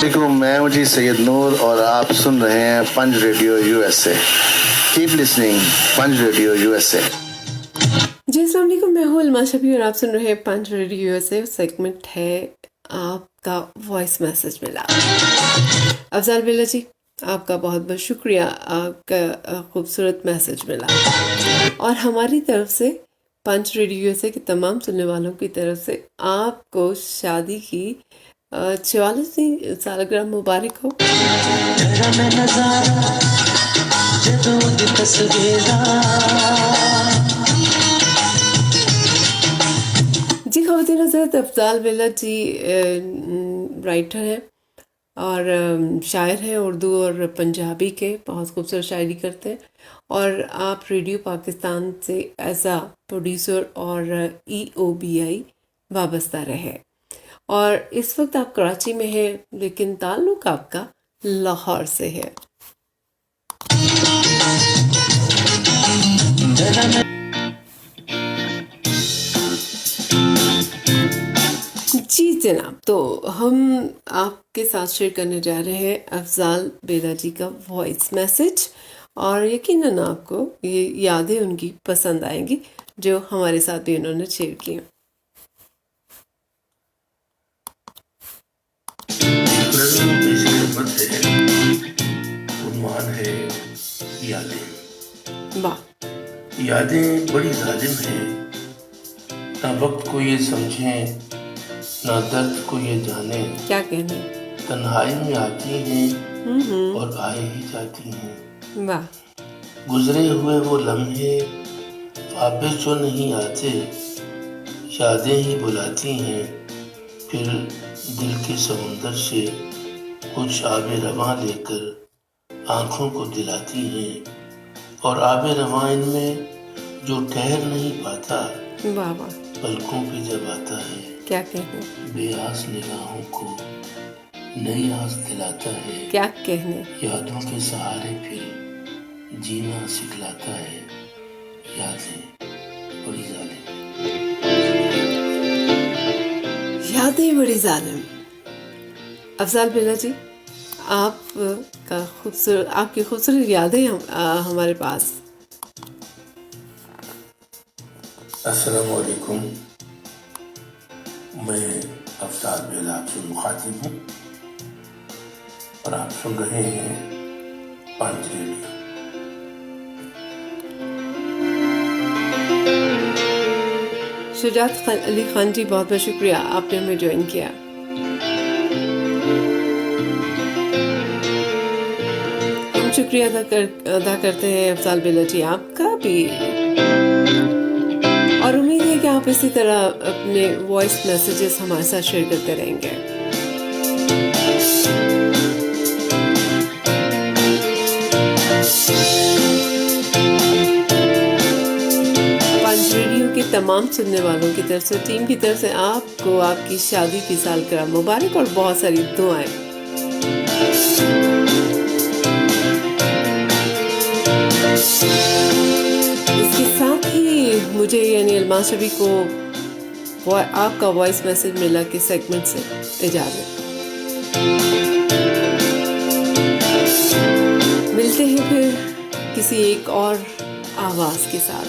मैं हूं जी सैयद नूर और आप सुन रहे हैं पंज रेडियो यूएसए। कीप लिसनिंग पंज रेडियो यूएसए। जी अस्सलाम वालेकुम, मैं हूं अलमा शबी और आप सुन रहे हैं पंज रेडियो यूएसए। सेगमेंट है आपका वॉइस मैसेज मिला। अफजाल बेला जी, आपका बहुत बहुत शुक्रिया, आपका खूबसूरत मैसेज मिला और हमारी तरफ से पंज रेडियो यूएसए के तमाम सुनने वालों की तरफ से आपको शादी की 44वीं सालगिरह मुबारक हो। जी ख़वातीन हज़रात, अफ़ज़ाल बेला जी राइटर हैं और शायर हैं, उर्दू और पंजाबी के बहुत खूबसूरत शायरी करते हैं और आप रेडियो पाकिस्तान से एज आ प्रोड्यूसर और EOBI वाबस्ता रहे और इस वक्त आप कराची में हैं, लेकिन ताल्लुक़ आपका लाहौर से है। जी जनाब, तो हम आपके साथ शेयर करने जा रहे हैं अफ़ज़ाल बेला जी का वॉइस मैसेज और यकीनन आपको ये यादें उनकी पसंद आएंगी जो हमारे साथ भी उन्होंने शेयर की। उन्वान है यादें। वाह। यादें बड़ी जालिम हैं, ना वक्त को ये समझें ना दर्द को ये जाने। क्या कहने, तन्हाई में आती हैं और आए ही जाती हैं। वाह। गुजरे हुए वो लम्हे वापस जो नहीं आते, यादें ही बुलाती हैं, फिर दिल के समुंदर से कुछ आबे रवां लेकर आँखों को दिलाती हैं और आबे रवां इनमें जो ठहर नहीं पाता, वाह वाह, पलकों पे जब आता है, क्या कहने, बेआस निगाहों को नई आस दिलाता है। क्या कहने, यादों के सहारे फिर जीना सिखलाता है। यादें बड़ी जालिम, यादें बड़ी जालिम। अफ़ज़ाल बेला जी, आपकी खूबसूरत यादें हमारे पास। अस्सलाम वालेकुम, मैं अफ़ज़ाल बेला आपसे मुखातिब हूँ और आप सुन रहे हैं पंज रेडियो। शुजात अली खान जी, बहुत बहुत शुक्रिया, आपने हमें ज्वाइन किया। हम शुक्रिया अदा करते हैं अफ़ज़ाल बेला जी आपका भी और उम्मीद है कि आप इसी तरह अपने वॉइस मैसेजेस हमारे साथ शेयर करते रहेंगे। तमाम सुनने वालों की तरफ से, टीम की तरफ से आपको आपकी शादी की सालगिरह मुबारक और बहुत सारी दुआएं। इसके साथ ही मुझे यानी अलमा शबी को आपका वॉइस मैसेज मिला के सेगमेंट से इजाज़त। मिलते हैं फिर किसी एक और आवाज़ के साथ।